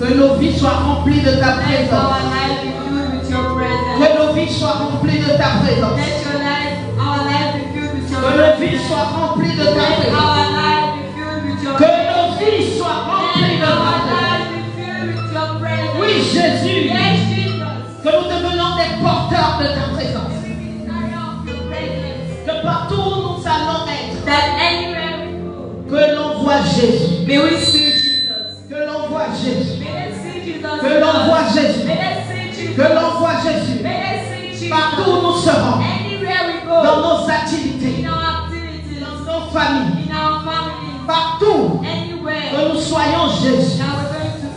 Que nos vies soient remplies de ta présence. Que nos vies soient remplies de ta présence. Que nos vies soient remplies de ta présence. Que nos vies soient remplies de ta présence. Oui, Jésus. Que nous devenons des porteurs de ta présence. Que partout où nous allons être, que l'on voit Jésus. Que l'on voit Jésus. Que l'on voit Jésus. Que l'on voit Jésus. Partout où nous serons. Dans nos activités. Dans nos familles. Partout. Que nous soyons Jésus.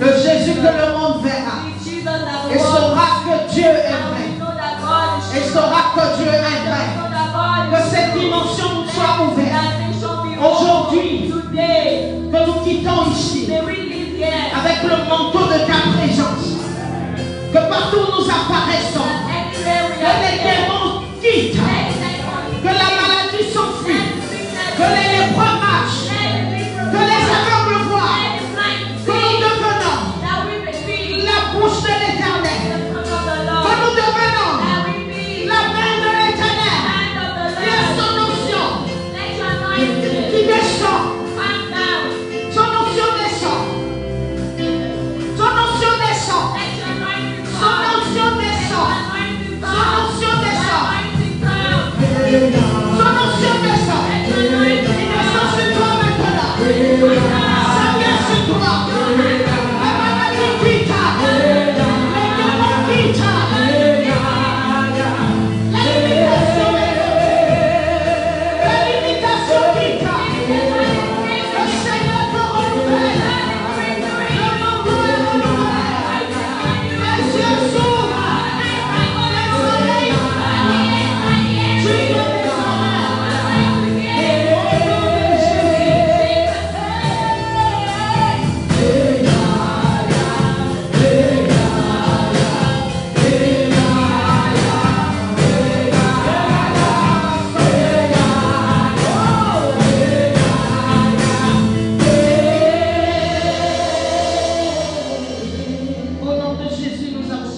Le Jésus que le monde verra. Et saura que Dieu est vrai. Et saura que Dieu est vrai. Que cette dimension nous soit ouverte. Aujourd'hui, que nous quittons ici avec le manteau de ta présence. Que partout où nous apparaissons, que les démons quittent, que la maladie s'enfuit, que les lépreux marchent, que les aveugles voient, que nous devenons la bouche de l'Éternel, que nous devenons la main de l'Éternel, qui est son onction, qui descend, son onction descend, son onction descend, son onction descend, son onction descend, son onction descend, il descend sur toi maintenant, ça vient sur toi, la maladie quitte, les démons quittent, la limitation quitte, le Seigneur te renouvelle, le manteau est renouvelé, les yeux s'ouvrent, les oreilles, tu es des Au nom de Jésus, nous avons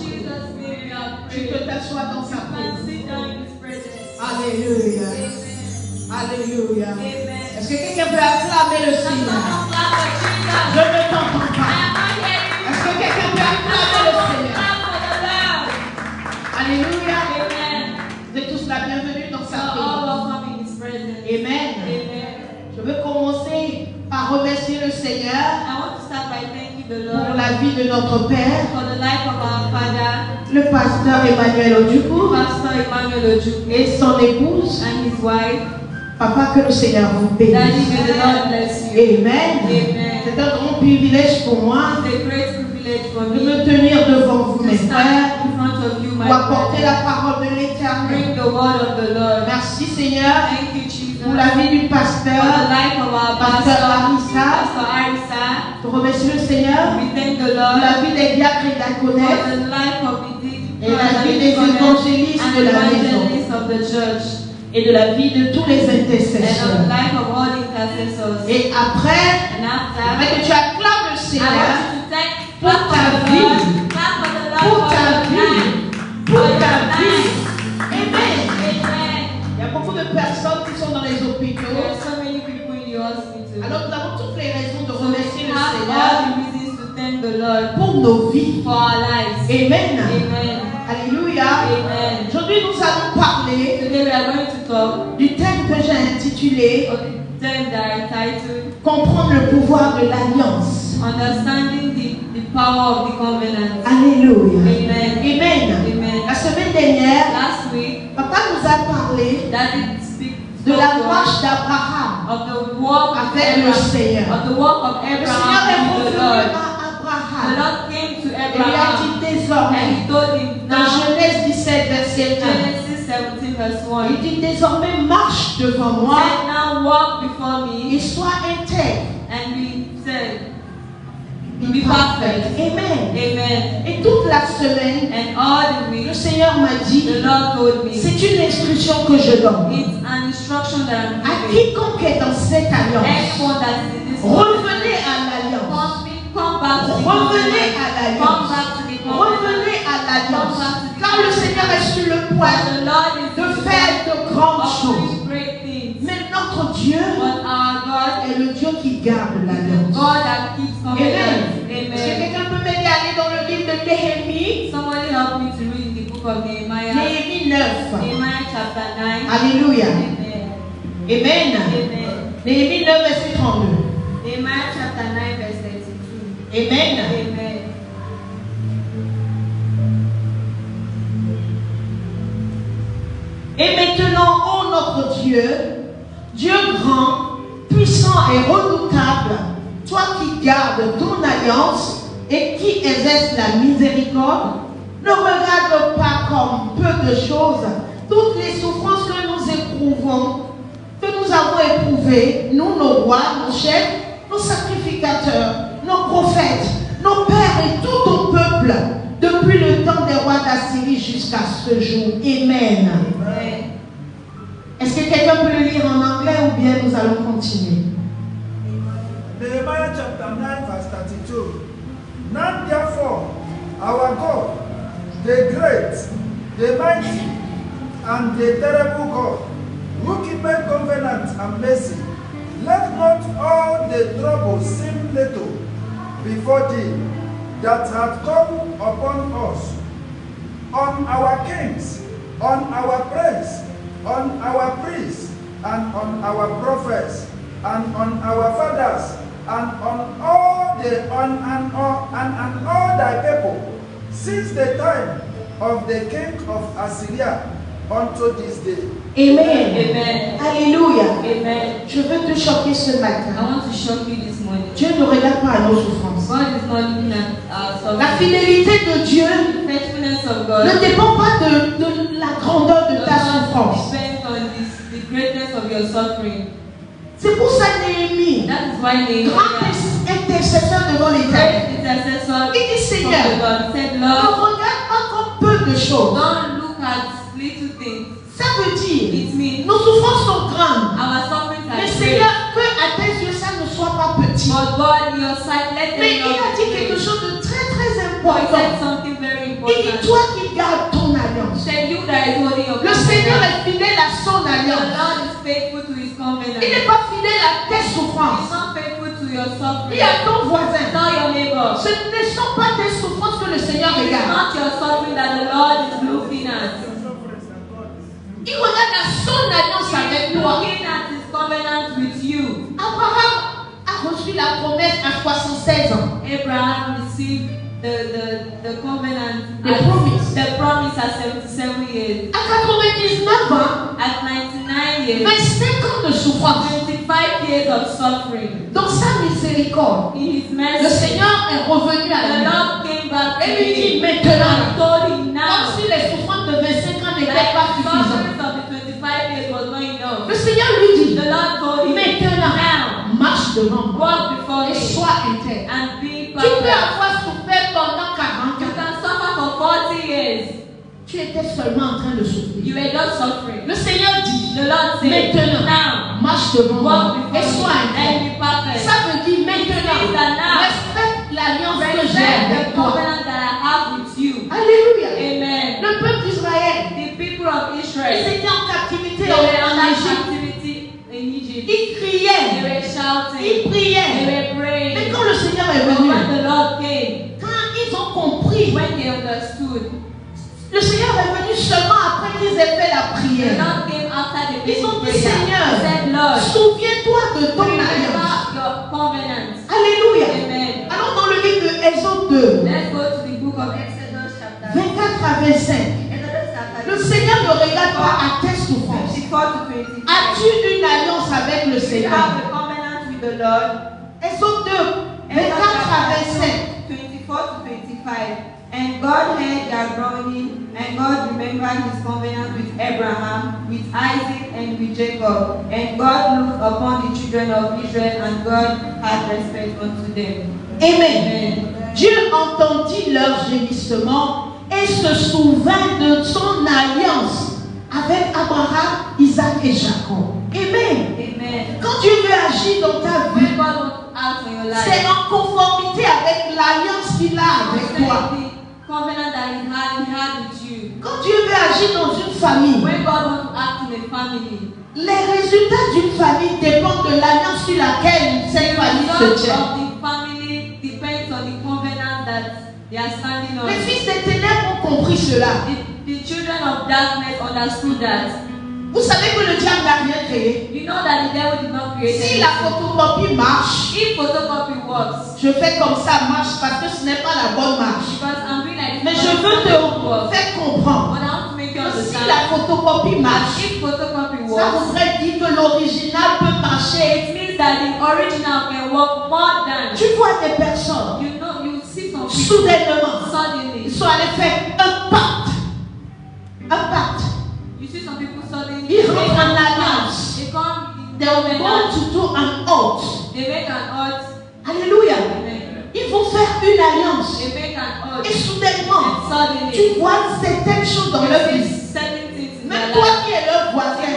tu peux t'asseoir dans sa présence. Alléluia. Alléluia. Est-ce que quelqu'un peut acclamer le Seigneur? Je ne t'entends pas. Est-ce que quelqu'un peut acclamer le Seigneur? Alléluia. Vous êtes tous la bienvenue dans sa présence. Amen. Je veux commencer par remercier le Seigneur pour la vie de notre Père, le pasteur Emmanuel Ojukwu et son épouse. Papa, que le Seigneur vous bénisse. Amen. C'est un grand privilège pour moi de me tenir devant vous, mes frères, pour apporter la parole de l'Éternel. Merci Seigneur pour la vie du pasteur Arissa. Je remercie le Seigneur pour la vie des diacres et diaconesses et la vie des évangélistes de la maison et de la vie de tous les intercesseurs. Et après que tu acclames le Seigneur pour ta vie, pour ta vie, pour ta vie. Amen. Il y a beaucoup de personnes qui sont dans les hôpitaux. Alors nous avons toutes les raisons de remercier le Seigneur pour nos vies. Amen. Alléluia. Aujourd'hui nous allons parler du thème que j'ai intitulé Comprendre le pouvoir de l'alliance. Alléluia. Amen. La semaine dernière, papa nous a parlé de la marche d'Abraham avec le Seigneur. Le Seigneur est revenu à Abraham. Et il a dit désormais, dans Genèse 17, verset 1, il dit désormais marche devant moi et sois intègre. Be perfect. Amen. Et toute la semaine, le Seigneur m'a dit, c'est une instruction que je donne. À quiconque est dans cette alliance, revenez à l'alliance. Revenez à l'alliance. Revenez à l'alliance. Car le Seigneur est sur le point de faire de grandes choses. Mais notre Dieu est le Dieu qui garde l'alliance. Amen. Est-ce que quelqu'un peut m'aider à aller dans le livre de Néhémie? Somebody help me to read in the book of Nehemiah. Néhémie 9. Nehemiah chapter 9. Alléluia. Amen. Amen. Amen. Néhémie 9, verset 32. Nehemiah chapter 9, verse 32. Amen. Amen. Et maintenant, ô notre Dieu, Dieu grand, puissant et redoutable, toi qui gardes ton alliance et qui exerces la miséricorde, ne regarde pas comme peu de choses toutes les souffrances que nous éprouvons, que nous avons éprouvées, nous, nos rois, nos chefs, nos sacrificateurs, nos prophètes, nos pères et tout ton peuple, depuis le temps des rois d'Assyrie jusqu'à ce jour. Amen. Amen. Est-ce que quelqu'un peut le lire en anglais ou bien nous allons continuer? Nehemiah chapter 9 verse 32. Now therefore, our God, the great, the mighty, and the terrible God, who keepeth covenant and mercy, let not all the troubles seem little before thee, that hath come upon us, on our kings, on our prince, on our priests, and on our prophets, and on our fathers, and on all thy people, since the time of the king of Assyria unto this day. Amen. Amen. Alléluia. Amen. Je veux te choquer ce I matin. want to shock you this morning. Dieu ne regarde pas à nos souffrances. God is not looking at our suffering. La fidélité de Dieu The faithfulness of God ne dépend pas de la grandeur de ta souffrance. depends on the greatness of your suffering. C'est pour ça Néhémie, That is why grand intercesseur devant l'Éternel, intercessor il dit Seigneur, said, ne Lord, regarde pas comme peu de choses. don't look at little things. Ça veut dire, It means nos souffrances sont grandes. our sufferings are Mais great. Seigneur, que à tes yeux ça ne soit pas petit. But God, your sight, let Mais them il a dit know. quelque chose de très très He important. said something very Il dit important. toi qui gardes ton alliance. Said you that is holding your Le Seigneur covenant. est fidèle à son The alliance. Lord is faithful to his covenant. Il n'est pas fidèle à tes He's souffrances. not faithful to your suffering. Dis à ton voisin, Tell your neighbor. ce ne sont pas tes souffrances que le Seigneur It is regarde. not your suffering that the Lord is looking at. Il regarde à son alliance avec He is toi. looking at his covenant with you. Abraham a reçu la promesse à 76 ans. Abraham received the covenant, The promise. at 77 years. À 99 ans, At 99 years, 25 ans de souffrance. 25 years of suffering. Dans sa miséricorde, In his le mercy, Seigneur est revenu à the lui. Lord came back to Et lui dit him maintenant, and told him comme now si les souffrances de 25 ans n'étaient that pas the suffisantes. sufferings of the 25 years was not enough. Le Seigneur lui dit, The Lord told him maintenant, now, marche devant moi walk before et me sois intègre. and be Tu peux perfect. avoir souffert pendant 40 You ans. can suffer for 40 years. Tu étais seulement en train de souffrir. You were just suffering. Le Seigneur dit, The Lord said, maintenant, now, marche devant moi walk et before sois me intègre. and be perfect. Ça veut dire maintenant, It means that now, respecte l'alliance que j'ai respect avec the toi. covenant that I have with you. Alléluia. Amen. Le peuple d'Israël, The people of ils Israel, étaient en captivité they were en under Égypte. captivity in Egypt. Ils They criaient, were shouting. ils They priaient. were Mais praying. quand le Seigneur est But venu, when the Lord came, quand ils ont compris, when they understood, le Seigneur est venu seulement après qu'ils aient fait la the prière. Lord came after the Ils ont dit, prayer. Seigneur, He said, Lord, souviens-toi de ton remember alliance. your covenant. Alléluia. Amen. Allons dans le livre de Exode 2, Let's go to the book of Exodus chapter 24 à 25. Exodus chapter Le Seigneur ne regarde pas à tes souffrances. 24 to 25. As-tu une alliance avec le Do you Seigneur? have a covenant with the Lord? Exode 2, 24 à 25. 24 to 25. And God heard their groaning, and God remembered his covenant with Abraham, with Isaac, and with Jacob. And God looked upon the children of Israel, and God had respect unto them. Amen. Amen. Dieu entendit leur gémissement et se souvint de son alliance avec Abraham, Isaac et Jacob. Amen. Amen. Quand Dieu veut agir dans ta vie, When God wants to act on your life. C'est en conformité avec l'alliance qu'il a avec toi. Covenant that he had with you. Quand Dieu veut agir dans une famille, When God wants to act in a family, les résultats d'une famille dépendent de l'alliance sur laquelle cette famille se tient. of the family depends on the covenant that they are standing on. Les fils des ténèbres ont compris cela. The children of darkness understood that. Vous savez que le diable n'a rien créé. You know that the devil did not create Si anything. la photocopie marche, If photocopy works, je fais comme ça marche parce que ce n'est pas la bonne marche. because I'm doing like Mais this, je veux te faire comprendre but I want to make you que si understand. la photocopie marche, If photocopy ça works, voudrait dire que l'original peut marcher. it means that the original can work more than. Tu vois des personnes, You know, you see some people soudainement, ils suddenly. sont allés faire un pacte. Un pacte. You see some people suddenly. Ils rentrent en alliance. They come in They are going covenant. to do an oath. They make an oath. Alléluia. Amen. Ils vont faire une alliance. They make an oath. Et soudainement, And suddenly, tu vois certaines choses dans leur you vie. see certain things in Même their toi life. qui es leur voisin,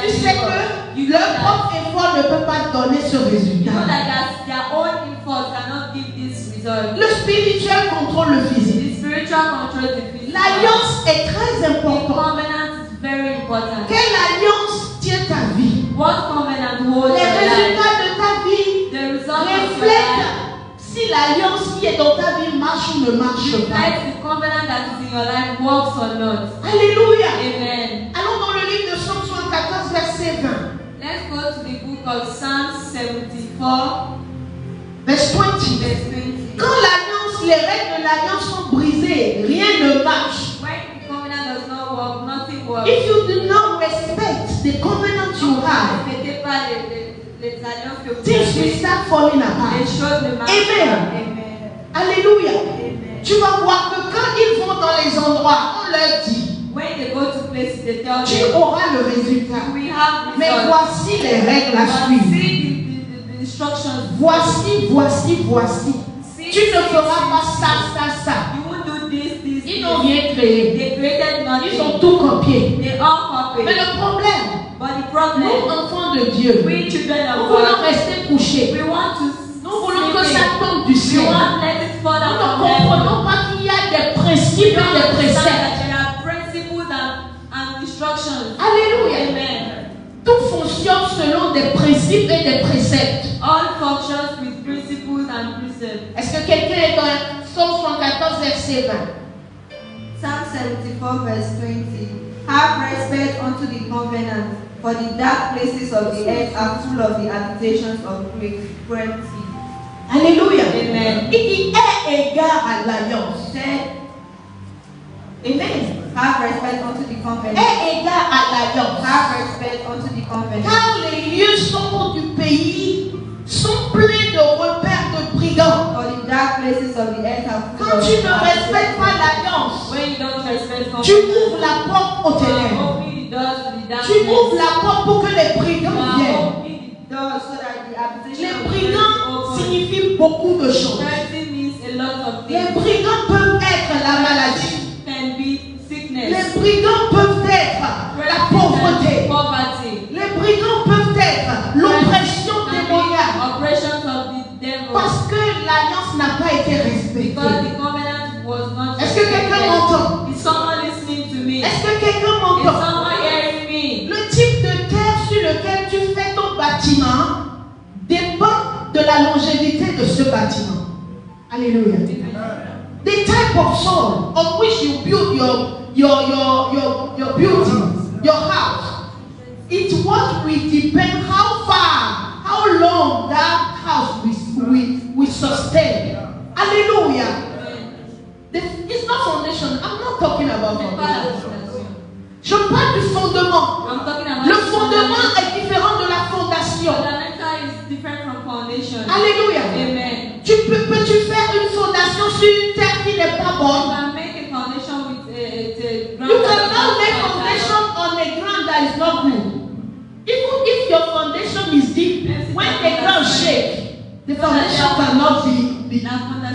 tu sais que leur propre effort ne peut pas donner ce You know résultat. that their own efforts cannot give this result. Le spirituel contrôle le physique. The spiritual controls the physical. L'alliance est très The importante. covenant is very important. Quelle alliance tient ta vie? What covenant holds Les your life? résultats de ta vie The result of your reflètent life si l'alliance qui est dans ta vie marche ou ne marche pas. reflects the covenant that is in your life works or not. Alléluia. Amen. Allons dans le livre de Psaume 74, verset 20. Let's go to the book of Psalm 74, Verset 20. verse 20. Quand l'alliance, les règles de l'alliance sont brisées, rien ne marche. When the covenant does not work, nothing works. If you do not respect the covenant you have, Mettez pas les alliances que vous things will avez. start falling apart. Les choses ne marchent Amen. pas. Amen. Alléluia. Amen. Tu vas voir que quand ils vont dans les endroits, on leur dit, When they go to places, they tell tu them, auras le résultat. we have Mais results. voici les règles à But suivre. see the instructions. Voici. See, Tu ne feras pas ça. You won't do this. Ils n'ont rien créé. They created nothing. Ils ont tout copié. They all Mais copied. le problème, But the nous, problem, enfants de Dieu, we children nous of voulons God, rester couchés. we want to Nous voulons que sleep ça in. tombe du We ciel. want let it fall Nous down ne from heaven. comprenons pas qu'il y a des principes et des préceptes. There are principles and instructions. Alléluia. Amen. Tout fonctionne selon des principes et des préceptes. All functions with principles and precepts. Est-ce que quelqu'un est dans Psaume 114, verset 20? Psalm 74 verse 20. Have respect unto the covenant, for the dark places of the earth are full of the habitations of cruelty. Alléluia. Amen. Il dit est égard à l'alliance. Amen. Have respect unto the covenant. Est égard à l'alliance. Have respect unto the covenant. Car les lieux sombres du pays sont pleins de repères de brigands. For the dark places of the earth are full Quand of tu ne the respectes pas l'alliance, When you don't respect tu covenant, ouvres la porte aux you are ténèbres. opening the doors to the darkness. Tu ouvres la porte pour que les You brigands are viennent. opening the doors so that the habitation Les of the brigands earth is open. signifient beaucoup de choses. Cruelty means a lot of Les things. brigands peuvent être la maladie. Can be sickness. Les brigands peuvent être la pauvreté. Poverty. Les brigands peuvent être l'oppression démoniaque. Operations of the devil. Parce que l'alliance n'a pas été respectée. Because the covenant was not Est-ce que quelqu'un m'entend? Is someone listening to me? Est-ce que quelqu'un Is m'entend? someone hearing me? Le type de terre sur lequel tu fais ton bâtiment dépend de la longévité de ce bâtiment. Alléluia. The type of soil on which you build your building, your house, it's what will depend how far, how long that house will sustain. Hallelujah. It's not foundation. I'm not talking about foundation. Je parle du fondement. I'm talking about Le fondement est différent de la fondation. fundamental is different from foundation. Alléluia. Amen. Peux-tu faire une fondation sur une terre qui n'est pas You bonne? can make a foundation with a ground. You that is cannot not make fertile. foundation on a ground that is not good. Even if your foundation is deep, when the ground shake, the foundation cannot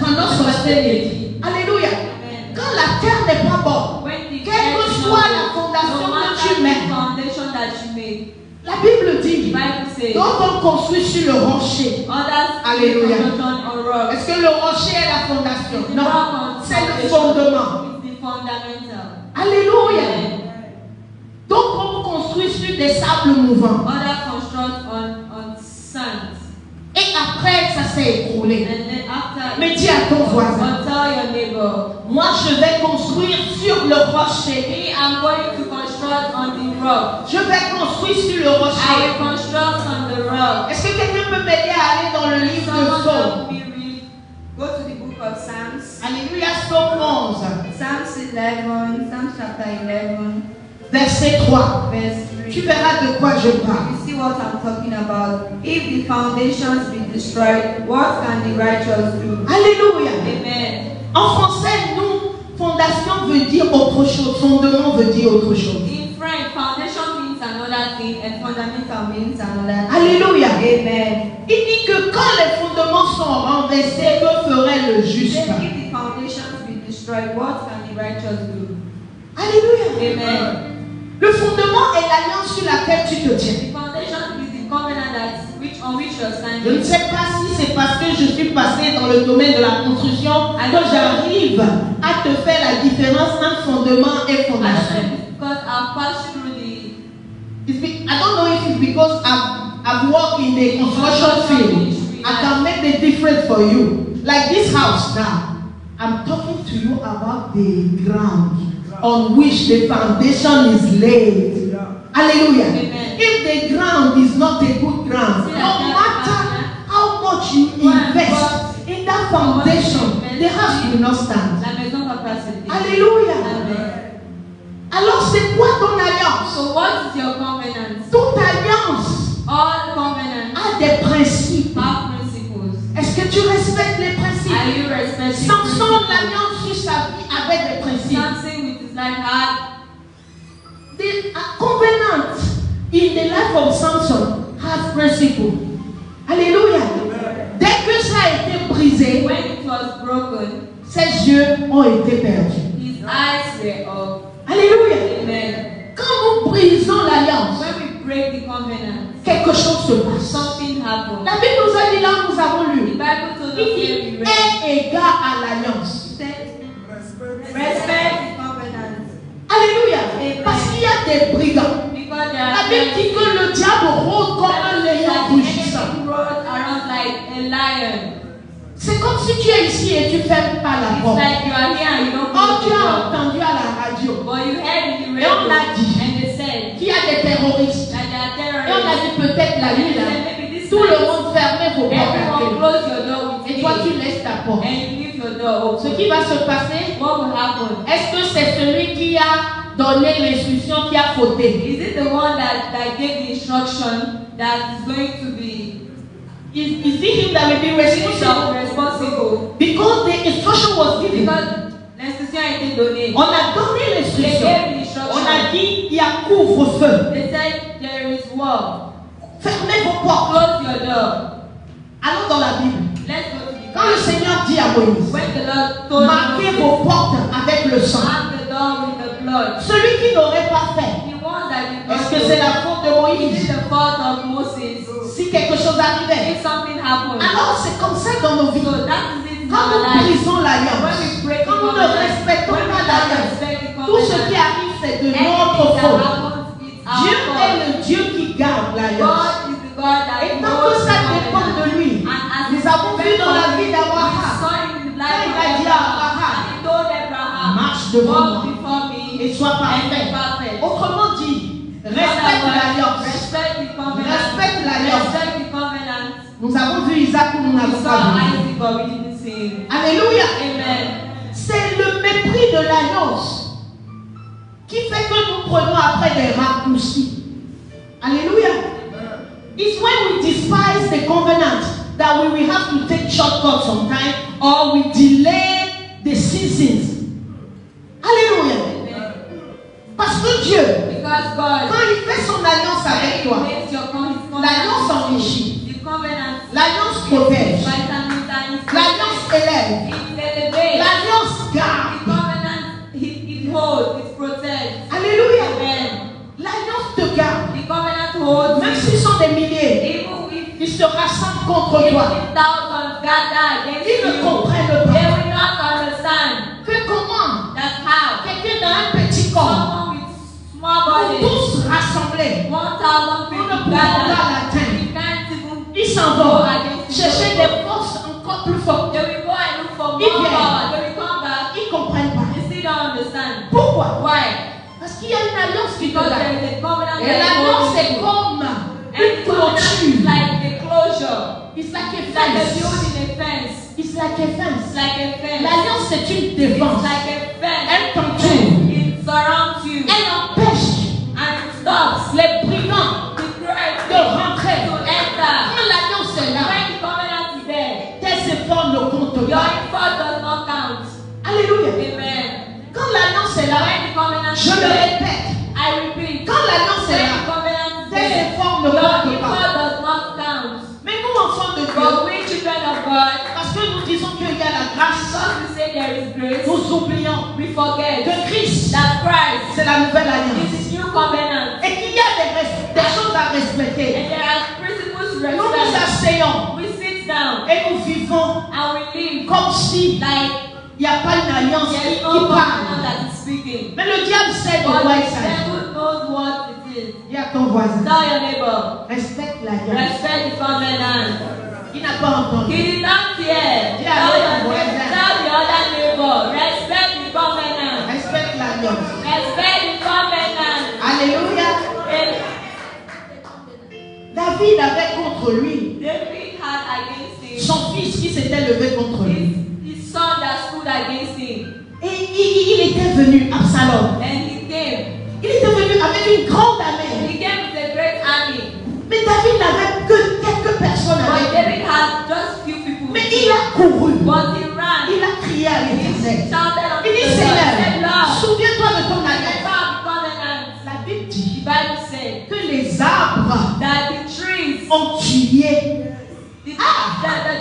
cannot sustain it. Alléluia. Amen. Quand la terre n'est pas bonne, When the quelle que earth is soit not la good, fondation no que matter tu the mets, foundation that you make, la Bible the dit, Bible says, quand on construit sur le rocher, others Alléluia. Est-ce que le rocher est la fondation? Non, c'est le fondement. Alléluia. Donc on construit sur des sables mouvants. Et après ça s'est écroulé. Mais dis à ton voisin, moi je vais construire sur le rocher. Je vais construire sur le rocher. Est-ce que quelqu'un peut m'aider à aller dans le livre de Psaume? Go to the book of Psalms. Alléluia, Psaume 11. Psalms chapter 11. Verset 3. Verse 3. Tu verras de quoi je parle. You see what I'm talking about. If the foundations be destroyed, what can the righteous do? Alléluia. Amen. En français, nous, fondation veut dire autre chose. Fondement veut dire autre chose. In French, foundation means another thing and fundamental means another thing. Alléluia. Amen. Il dit que quand les fondements sont renversés, que ferait le juste? If the foundations be destroyed, what can the righteous do? Alléluia. Amen. Le fondement est l'alliance sur laquelle tu te tiens. The foundation is the covenant on which you are standing. Je ne sais pas si c'est parce que je suis passé dans le domaine de la construction que j'arrive à te faire la différence entre fondement et fondation. Because I've passed through I don't know if it's because I've worked in the construction field. I can make the difference for you. Like this house now, I'm talking to you about the ground on which the foundation is laid. Hallelujah. Amen. If the ground is not a good ground, no matter how much you invest in that foundation, the house will not stand. Alléluia. Alors c'est quoi ton alliance? So what is your covenant? Toute alliance All covenants a des principes. have principles. Est-ce que tu respectes les principes? Are you respecting Samson, l'alliance sur sa vie avait des principes. Something with his life had The covenant in the life of Samson has principles. Alléluia. Dès que ça a été brisé, when it was broken, ses yeux ont été perdus. his eyes were off. Alléluia. Amen. Quand nous brisons l'alliance, When we break the covenant, quelque chose se passe. something happens. La Bible nous a dit là, nous avons The lu. Bible told us Il here dit we read. est égal à l'alliance. Respect the covenant. Alléluia. Parce qu'il y a des brigands. Because there La are Bible dit que le diable rôde comme un lion rugissant. rode around like a lion. C'est comme si tu es ici et tu ne fermes pas la It's porte. like you are here and you don't Oh, close tu the as door. entendu à la radio But you heard in the Et on radio a dit and they said qu'il y a des terroristes. that there are Et on a terrorists. dit peut-être la nuit là, Maybe this tout le night, monde fermé vos portes à everyone clé. close your door with Et toi key tu laisses ta porte. and you leave your door Ce open. qui va se passer, What will happen? est-ce que c'est celui qui a donné l'instruction qui a fauté? Is it the one that gave the instruction that is going to be Is it him that will be responsible? responsible? Because the instruction was given. Because l'instruction a été donnée. On a donné They l'instruction. gave the instruction. On a dit il y a couvre-feu. They said there is war. Fermez vos portes. Close your door. Allons dans la Bible. Let's go to the Quand le Seigneur dit à Moïse, when the Lord told marquez you vos portes avec le sang. mark the door with the blood. Celui qui n'aurait pas fait, The one that did est-ce not que do, c'est la faute de it Moïse? is the fault of Moses. Si quelque chose arrivait. If something happens, Alors c'est comme ça dans nos vies. so that is it in Quand our nous lives. brisons When l'alliance, we break the quand nous ne covenant, respectons when we pas don't l'alliance, respect the tout ce covenant, qui arrive c'est de anything notre that faute. happens is our Dieu fault. est le Dieu qui garde l'alliance. God is the God that Et tant que knows ça the dépend covenant. de lui, And as nous avons vu dans la vie d'Abraham, Quand il a dit à Abraham, he told Abraham, marche devant walk moi before me et sois and be parfait. perfect. Autrement dit, respecte l'alliance. Respect the covenant. Respecte l'alliance. Respect the covenant. Nous avons vu Isaac où nous We n'avons saw pas vu. Isaac, but we didn't see him. Alléluia. Amen. C'est le mépris de l'alliance qui fait que nous prenons après des raccourcis. Alléluia. It's when we despise the covenant that we will have to take shortcuts sometimes or we delay the seasons. Alléluia. Amen. Parce que Dieu, Because God, quand il fait son alliance avec toi, makes your covenant, l'alliance enrichit, the covenant, l'alliance protège, l'alliance élève, it elevates. l'alliance The garde. covenant, it holds, it protects. Alléluia. Amen. L'alliance te garde. The covenant holds. Même s'ils sont des milliers, Even if ils se rassemblent contre toi. Ils ne comprennent pas. Que comment quelqu'un dans un petit corps, tous rassemblés, on ne peut pas l'atteindre. Ils s'en vont chercher des forces encore plus fortes. Ils viennent. Ils ne comprennent pas. Pourquoi? Parce qu'il y a une alliance qui te donne. Et l'alliance c'est comme une clôture. It's like a fence. It's like a fence. L'alliance c'est une défense. Elle t'entoure. Elle empêche les brigands de rentrer. Quand l'alliance est là, tes efforts ne comptent pas. Alléluia. Quand l'alliance est là, je le répète. Quand l'alliance est là, tes efforts ne comptent pas. Mais nous, enfants de Dieu, parce que nous disons qu'il y a la grâce, nous oublions que Christ, c'est la nouvelle alliance. Et qu'il y a des choses à respecter. Nous nous asseyons et nous vivons comme si il n'y a pas une alliance qui parle. Mais le diable sait de quoi il s'agit. Dis à ton voisin, respecte l'alliance. Respect the covenant. Il n'a pas entendu. He did not hear. Dis à ton voisin, Tell the other neighbor, respect the covenant. respecte l'alliance. Respect the covenant. Alléluia. David avait contre lui David had against him son fils qui s'était levé contre lui. his son that stood against him. Et il était venu, Absalom. And he came. Il était venu avec une grande armée. He came with a great army. Mais David n'avait que quelques personnes But avec lui. David had just few people. Mais il a couru. But he ran. Il a crié à He l'Éternel. shouted unto Il dit, the Lord. Seigneur, Said, Lord, souviens-toi de ton alliance. remember the covenant. La Bible The dit Bible said que les arbres that the trees, ont tué. the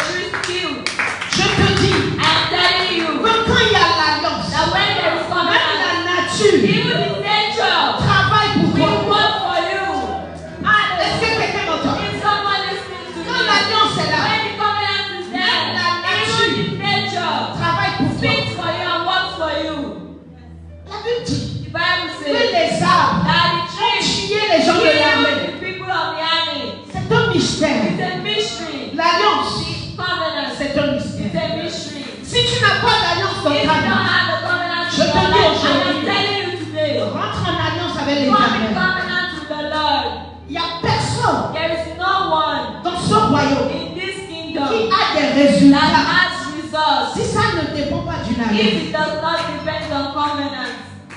trees killed. Je te dis I'm telling you que quand il y a l'alliance, that when there is même covenant, la nature even the nature travaille pour will toi. work for you. Est-ce que quelqu'un m'entend? If someone listening to Quand me, l'alliance est là, when the covenant is there, même la nature even the nature travaille pour toi. speaks for you and works for you. La Bible dit The Bible que says les arbres that the ont trees tué les gens de l'armée. kill the people of the army. C'est un mystère. It's a mystery. L'alliance, Covenant. c'est un mystère. It's a mystery. Si tu n'as pas d'alliance dans If you ta don't vie, have the covenant Je in te your dis life, and aujourd'hui, I'm telling you today, rentre en alliance avec form a l'Éternel. covenant with the Lord. Il n'y a personne There is no one dans ce royaume in this qui kingdom a des that résultats. has results Si ça ne dépend pas d'une if alliance. it does not depend on covenant.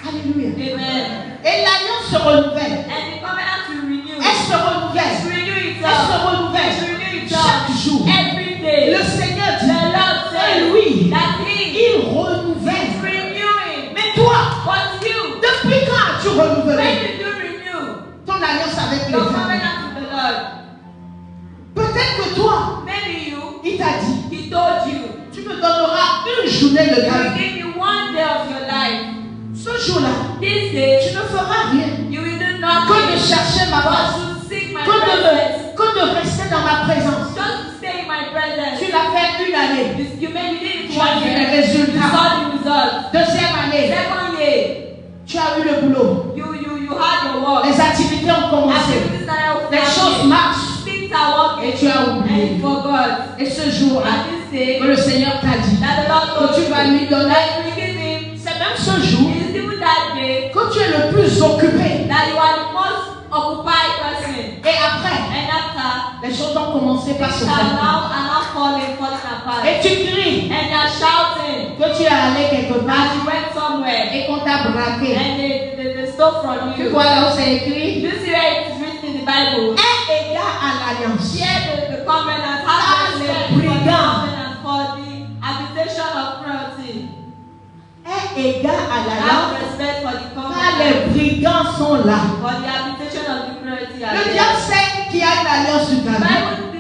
Alléluia. Amen. Et l'alliance se renouvelle. And the covenant will renew. Elle se renouvelle. It renew Elle se itself. renouvelle. It renew Chaque itself. jour. Every day. Le Seigneur The dit Lord que says lui, that He il is renouvelle. renewing. Mais toi, But you, depuis quand as-tu renouvelé when did you renew ton alliance avec your l'Éternel? covenant with the Lord? Peut-être que toi, Maybe you, il t'a dit, He told you, tu me donneras une journée de He will gain. give you one day of your life. Ce jour-là, This tu day, ne feras rien you will do que de nothing chercher ma but face, to seek my presence. que de rester dans ma présence. Just to stay in my presence. Tu l'as fait une année. You may be in Tu as one vu les year. You résultats. saw the results. Deuxième année, Second year, tu as eu le boulot. you had your work. Les activités ont commencé. Activities started Les choses happening. marchent. Things are working. Et tu as oublié. And you forgot. Et ce jour-là, And this day, que le Seigneur t'a dit that the Lord told que tu you vas lui donner, that you will give him. c'est même ce jour It is even that day que tu es le plus occupé. that you are the most occupied person. Et après, And after, les choses ont commencé par se things are faire. now falling apart. Et tu cries And they are shouting que tu es allé quelque that part you went somewhere et qu'on t'a braqué. and they stole from Tu you. vois là où c'est écrit? You see where it's written in the Bible? Est égal à l'alliance. Here the covenant Ah, has les been for the brigands. covenant for the habitation of cruelty. Est égal à Have l'alliance. respect for the Car covenant les brigands sont là. for the habitation of the cruelty. Le diable sait qu'il y a une alliance sur ta vie.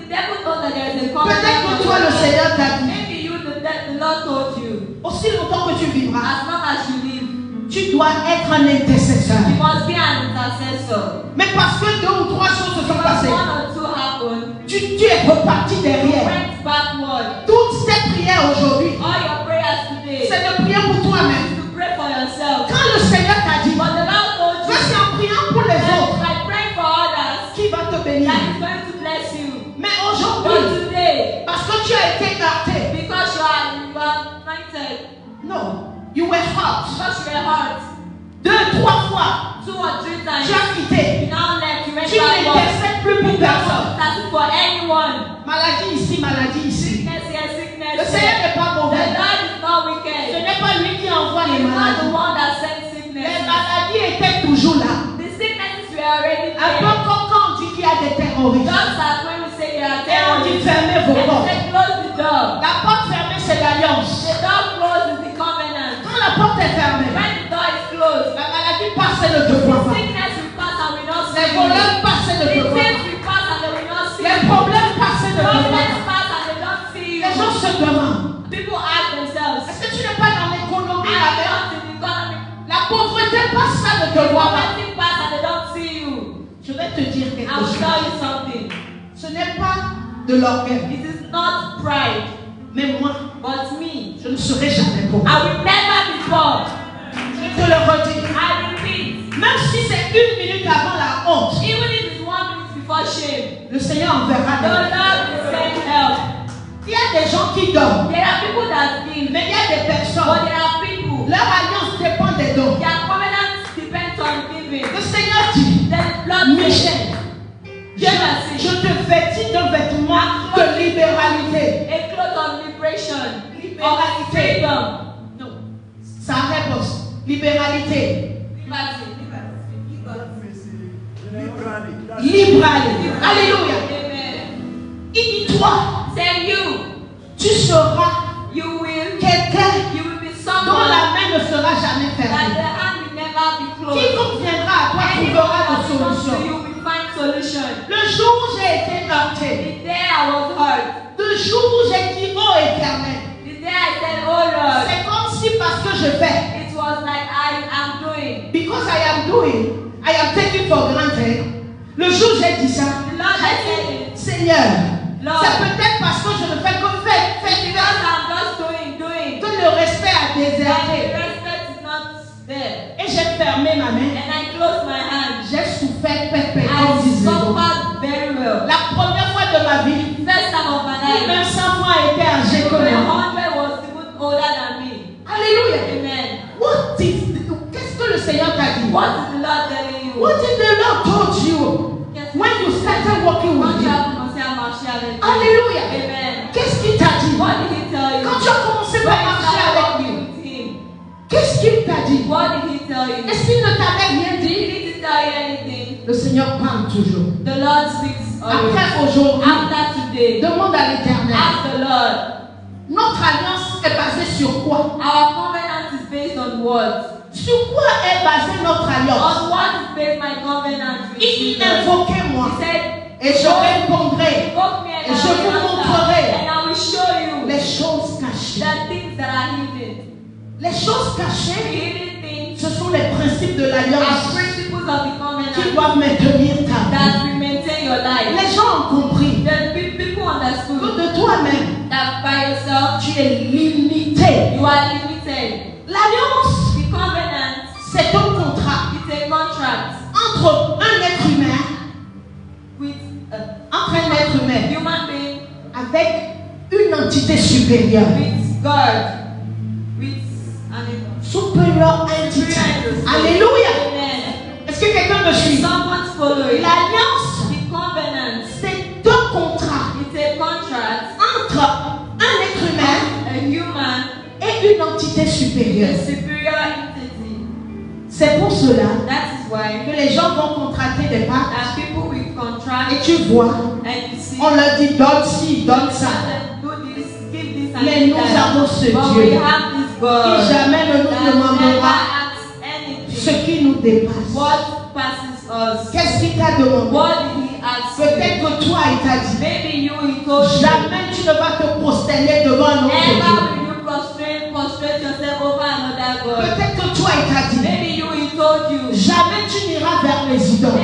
The devil knows that there is a covenant. Peut-être que toi, le Seigneur t'a dit, Maybe you, the Lord told you, aussi longtemps que tu vivras, as long as you live, tu dois être un intercesseur. you must be an intercessor. Mais parce que deux ou trois choses se sont Because passées, one or two happened. tu es reparti derrière. Toutes ces prières aujourd'hui, c'est de prier pour toi-même. Quand le Seigneur t'a dit, c'est en priant pour les autres qui va te bénir. Mais aujourd'hui, parce que tu as été heurté, non, you were hurt. 2, 3 fois, tu as quitté. Tu n'intercèdes plus pour personne. Maladie ici, maladie ici. Le Seigneur n'est pas mauvais. Ce n'est pas lui qui envoie les maladies. Les maladies étaient toujours là. Un peu comme quand on dit qu'il y a des terroristes. Et on dit fermez vos portes. La porte fermée, c'est l'alliance. Quand la porte est fermée, la maladie passe et ne te voit pas. Les voleurs passent et ne te voient pas. Les problèmes passent et ne te voient pas. Les gens se demandent, est-ce que tu n'es pas dans l'économie avec? La pauvreté passe, ça ne te voit pas. Je vais te dire quelque chose. Ce n'est pas de l'orgueil. Mais moi, je ne serai jamais pauvre. Je te le redis. Même si c'est 1 minute avant la honte, le Seigneur enverra des help. Il y a des gens qui dorment. Mais il y a des personnes. Leur alliance dépend des dons. Le Seigneur dit, Michel, je te vêtis d'un vêtement de libéralité. Libéralité. Non. Ça réponse. Libéralité. Libralité. Alléluia. Il dit toi, tu seras quelqu'un dont la main ne sera jamais fermée. Quiconque viendra à toi trouvera de solution. Le jour où j'ai été heurté, le jour où j'ai dit oh Éternel, c'est comme si parce que je fais. Because I am doing, I am taking for granted. Le jour où j'ai dit ça, j'ai dit Seigneur, c'est peut-être parce que je ne fais que faire. Que le respect a déserté. Et j'ai fermé ma main. J'ai souffert comme disait. La première fois de ma vie, même 100 fois a été âgé que moi. Alléluia. Qu'est-ce que le Seigneur t'a dit? What did the Lord told you when you started walking with him? Alléluia. Qu'est-ce qu'il t'a dit? Quand tu as commencé par marcher avec lui, qu'est-ce qu'il t'a dit? Est-ce qu'il ne t'avait rien dit? Le Seigneur parle toujours. Après aujourd'hui, demande à l'Éternel. Notre alliance est basée sur quoi? Sur quoi est basée notre alliance? Il dit invoquez-moi et je répondrai et je vous montrerai les choses cachées. Les choses cachées, ce sont les principes de l'alliance qui doivent maintenir ta vie. Les gens ont compris que de toi-même, tu es limité. L'alliance, c'est un contrat entre un être humain avec une entité supérieure. Supérieure entité. Alléluia. Est-ce que quelqu'un me suit? L'alliance, c'est un contrat entre un être humain et une entité supérieure. C'est pour cela que les gens vont contracter des pactes et tu vois, on leur dit donne ci, donne ça. Mais nous avons ce Dieu qui jamais ne nous demandera ce qui nous dépasse. Qu'est-ce qu'il t'a demandé? Peut-être que toi il t'a dit jamais tu ne vas te prosterner devant un autre Dieu. Peut-être que toi il t'a dit jamais tu n'iras vers les idoles.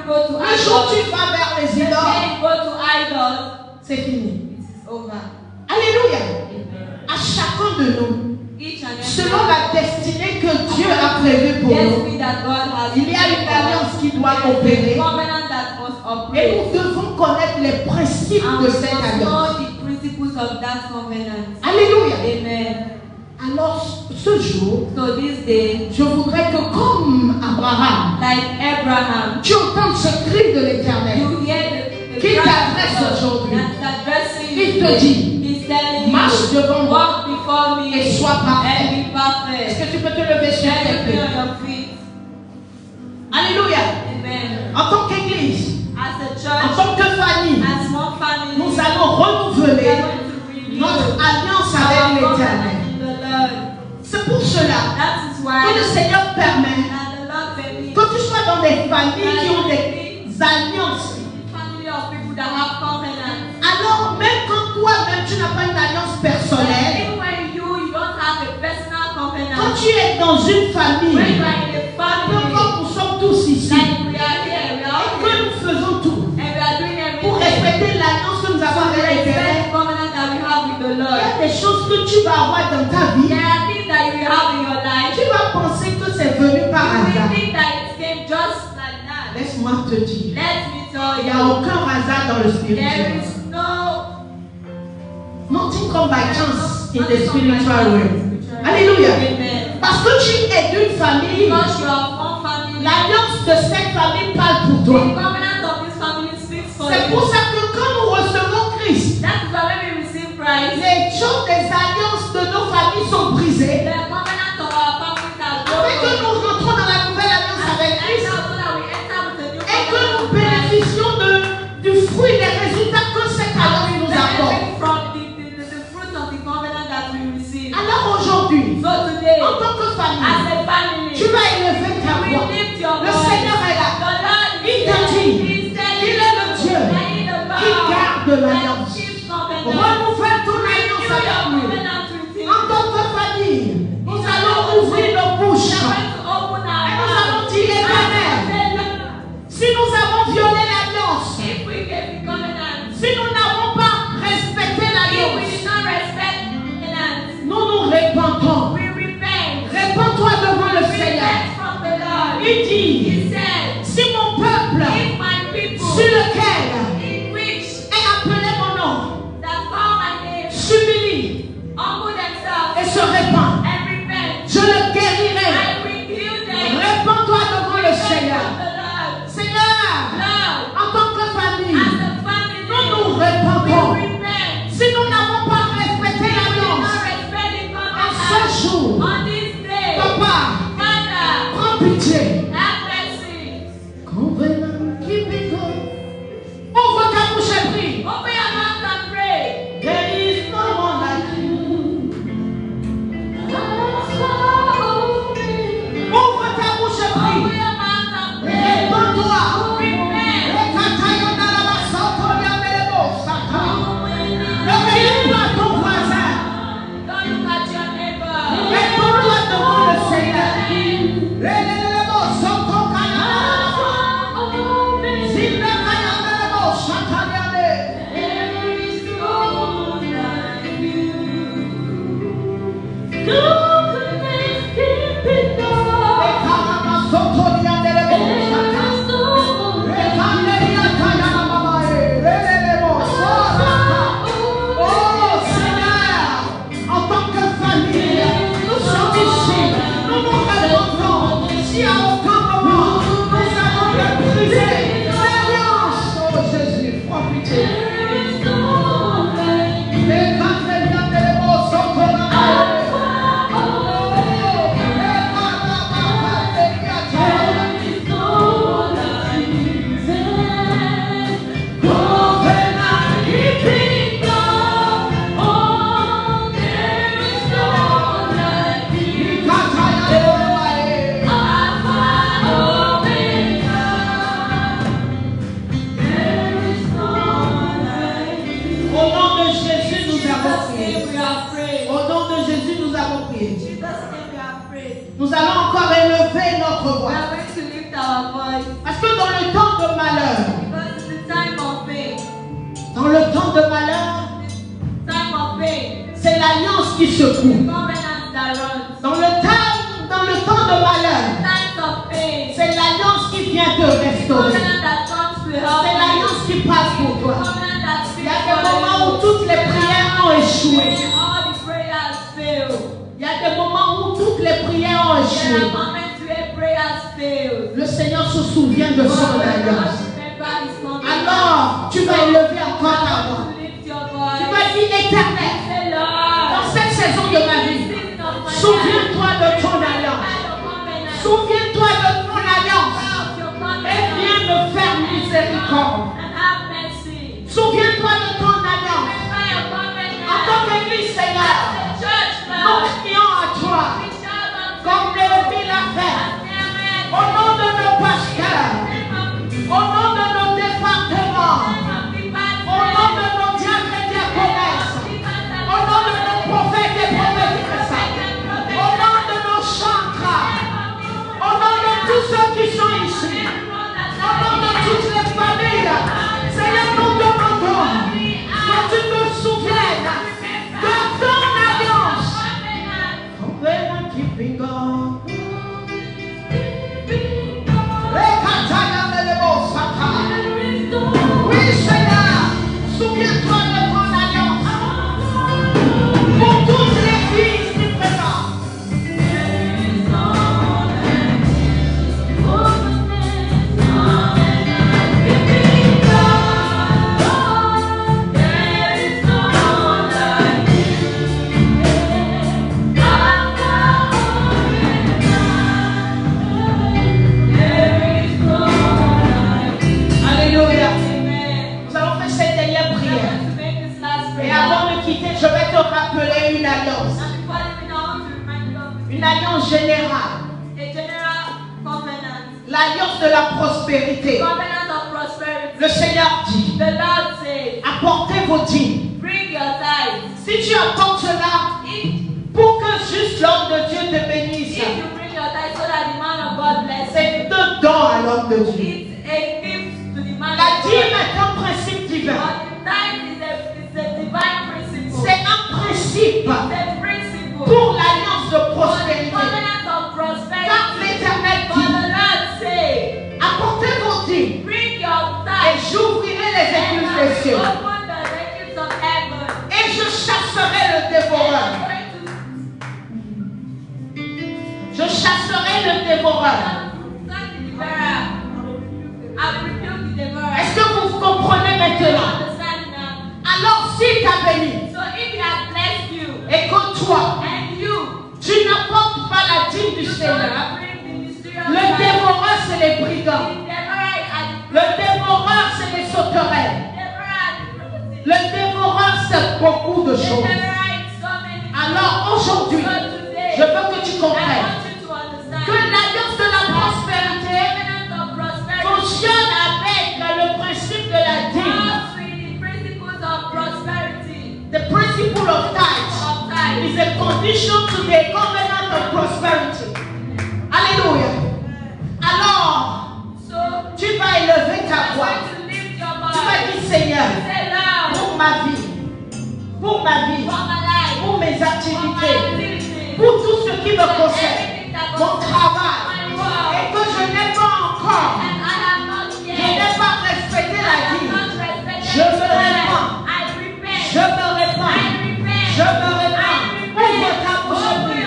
Le jour où tu vas vers les When idoles, men go to idols, c'est fini. it is over. Alléluia. Amen. À chacun de nous, Each and every selon la destinée que Dieu a prévue pour nous, destiny that God has il y a une alliance qui doit opérer. covenant that must Et operate. nous devons connaître les principes And de we cette must alliance. know the principles of that covenant. Alléluia. Amen. Alors, ce jour, So this day, je voudrais que comme Abraham, like Abraham, tu entendes ce cri de l'Éternel. you hear the Qui cry t'adresse of God aujourd'hui. that's addressing Il you. te dit, He's telling marche you, devant moi walk before me et sois parfait. and be Est-ce perfect. que tu peux te lever sur tes Let me pieds? on your feet. Alléluia. Amen. En tant qu'Église, As a en church, tant que famille, as one family, nous allons we are renouveler going to renew notre alliance our avec covenant l'Éternel. in the Lord. C'est pour cela That is que why le Seigneur permet that the Lord permits que tu sois dans des familles qui ont des alliances. family of people that have covenant. Alors, même quand toi-même tu n'as pas une alliance personnelle, Even when you don't have a personal quand covenant, tu es dans une famille, when you are in a peu family, importe, nous sommes tous ici, like we are here, we are all et que here, nous faisons tout and we are doing pour everything respecter l'alliance que nous avons to avec respect l'Éternel. the covenant that we have with the Il y Lord. a des choses que tu vas avoir dans ta vie. There are things that you will have in your life. Tu vas penser que c'est venu par You will hasard. think that it came just like that. Laisse-moi te dire, Let me tell il n'y a you, aucun hasard dans le there spirituel. is no Nothing come by chance in the spiritual realm. Alléluia. Amen. Parce que tu es d'une famille, Because you are one family, l'alliance de cette famille parle pour the toi. covenant of this family speaks for C'est you. pour ça que quand nous recevons Christ, That is why when we receive Christ, les choses des alliances de nos familles sont brisées. the covenant of our families are Afin que broken. nous rentrons dans la nouvelle alliance avec And Christ so that we enter with a new et que nous covenant with Christ. bénéficions du fruit, des résultats que cette alliance nous apporte. Benefit from the fruit of the covenant that we receive. Alors aujourd'hui, So today, en tant que as famille, a family, tu vas élever ta we voix. lift your Le voice. Seigneur est là. The Lord Il is te there. dit He's telling qu'il est le you Dieu that he is the qui God garde that l'alliance. keeps covenant. Renouvelle ton alliance Renew your avec lui. covenant with him. En tant que famille, nous allons ouvrir nos bouches. We are going to open our Et nous allons mouths. dire, Éternel, And si nous avons violé l'alliance, if we get the covenant, si nous n'avons pas respecté if we l'alliance, did not respect covenant, nous nous répentons. we repent. Répands-toi devant le Seigneur. Repent from the Lord. Il dit, He said, si mon peuple, if my people sur lequel in which est appelé mon nom, that call my name s'humilie humble themselves et se répand, and repent, je le guérirai. I will heal them. Répands-toi devant le Repent Seigneur. from the Lord. Seigneur, Lord, en tant que famille, as a family, nous nous we répandons. repent. Si nous n'avons pas respecté We did l'alliance, not respect the en ce covenant. jour, On this day, Papa, Father, prends pitié. have mercy. Covenant keeping God. Ouvre ta bouche et prie. Open your mouth and pray. There is no one like you. Ouvre ta bouche et Open prie. your mouth and pray. Répands-toi. Repent. Ne regarde pas ton voisin. Don't look at your neighbor. Répands-toi devant le Seigneur. temps de malheur, c'est l'alliance qui secoue. Dans le temps de malheur, c'est l'alliance qui vient te restaurer. C'est l'alliance qui passe pour toi. Il y a des moments où toutes les prières ont échoué. Il y a des moments où toutes les prières ont échoué. Le Seigneur se souvient de son alliance. Alors, tu vas élever encore ta voix. Tu vas dire, Éternel, dans cette saison de ma vie, souviens-toi de ton alliance. Souviens-toi de ton alliance. Et viens me faire miséricorde. Souviens-toi de ton alliance. En tant qu'Église, Seigneur, nous prions à toi, comme Néhémie l'a fait, au nom de nos pasteurs, au nom de nos départements, au nom de nos diacres et diaconesses, au nom de nos prophètes et prophétesses, au nom de nos chantres, au nom de tous ceux qui sont ici, au nom de toutes les familles. Seigneur, nous demandons que tu te souviennes de ton alliance. Covenant keeping God. Oui, Seigneur, souviens-toi de ton alliance pour toutes les filles du présent. Je vais te rappeler une alliance. Une alliance générale. L'alliance de la prospérité. Le Seigneur dit, apportez vos dîmes. Si tu apportes cela, pour que juste l'homme de Dieu te bénisse, c'est deux dons à l'homme de Dieu. La dîme est un principe divin. C'est un principe pour l'alliance de prospérité. Car l'Éternel dit, apportez vos dîmes et j'ouvrirai les écluses des cieux. Et je chasserai le dévoreur. Je chasserai le dévoreur. Est-ce que vous comprenez maintenant? Alors s'il t'a béni, écoute-toi, tu n'apportes pas la dîme du Seigneur. Le dévoreur, c'est les brigands. Le dévoreur, c'est les sauterelles. Le dévoreur, c'est beaucoup de choses. Alors aujourd'hui, je veux que tu comprennes que l'alliance de la prospérité fonctionne avec le principe de la dîme. The principle of tithe is a condition to the covenant of prosperity. Alléluia. Alors, tu vas élever ta voix. Tu vas dire, Seigneur, pour ma vie, pour mes activités, pour tout ce qui me concerne, mon travail, et que je n'ai pas encore, je n'ai pas respecté la vie. Je me répands. Je me répands. Je me répands. Ouvre ta bouche et prie.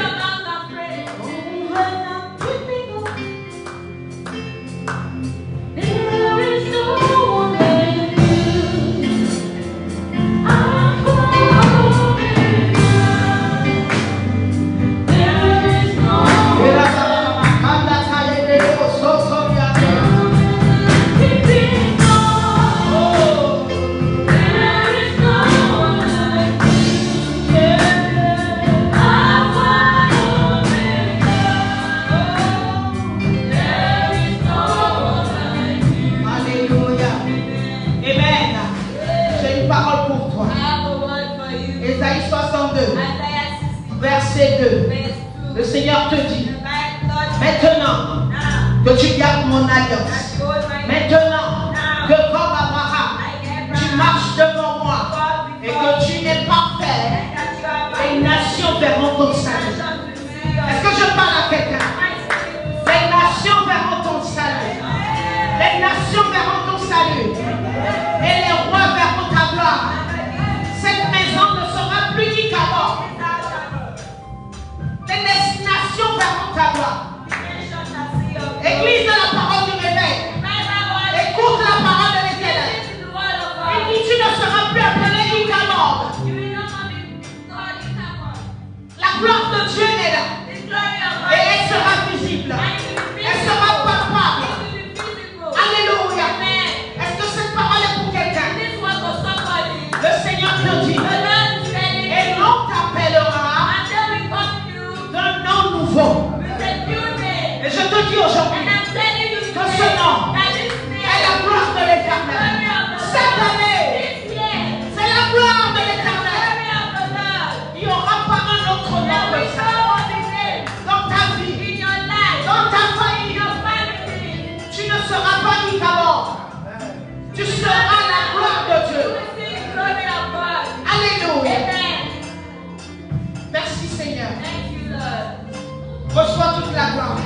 Verset 2. Le Seigneur te dit, maintenant que tu gardes mon alliance, maintenant que comme Abraham, tu marches devant moi, Tu seras la gloire de Dieu. Alléluia. Merci Seigneur. Reçois toute la gloire.